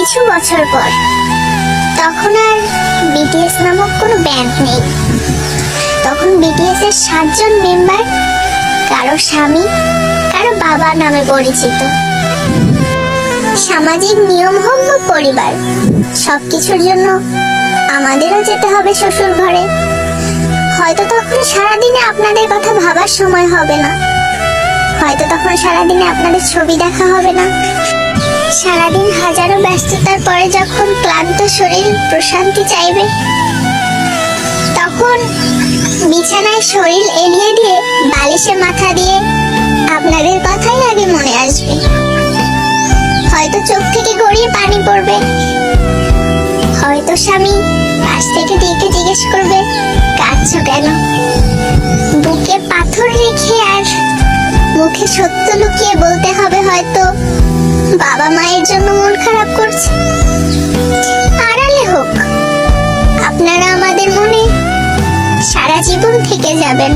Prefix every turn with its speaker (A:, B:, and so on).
A: কিছু বছর পর। তখন আর বিটিএস নামক কোনো ব্যান্ড নেই। তখন বিটিএস এর 7 জন মেম্বার কারো স্বামী, কারো বাবা নামে পরিচিত। সামাজিক নিয়ম হোক বা পরিবার, সবকিছুর জন্য আমাদেরও যেতে হবে শ্বশুর ঘরে। হয়তো তখন সারাদিনে আপনাদের কথা ভাবার সময় হবে না, হয়তো তখন সারাদিনে আপনাদের ছবি দেখা হবে না। সারাদিন হাজারো ব্যস্ততার পরে যখন ক্লান্ত শরীর প্রশান্তি চাইবে, তখন বিছানায় শরীর এলিয়ে দিয়ে বালিশে মাথা দিয়ে আপনাদের কথাই আগে মনে আসবে। হয়তো চোখ থেকে গড়িয়ে পানি পড়বে, হয়তো স্বামী পাশ থেকে ডেকে জিজ্ঞেস করবে কাঁদছো কেন। বুকে পাথর রেখে আর মুখে সত্য লুকিয়ে বলতে হবে হয়তো বাবা মায়ের জন্য মন খারাপ করছে। আড়ালে হোক, আপনারা আমাদের মনে সারা জীবন থেকে যাবেন।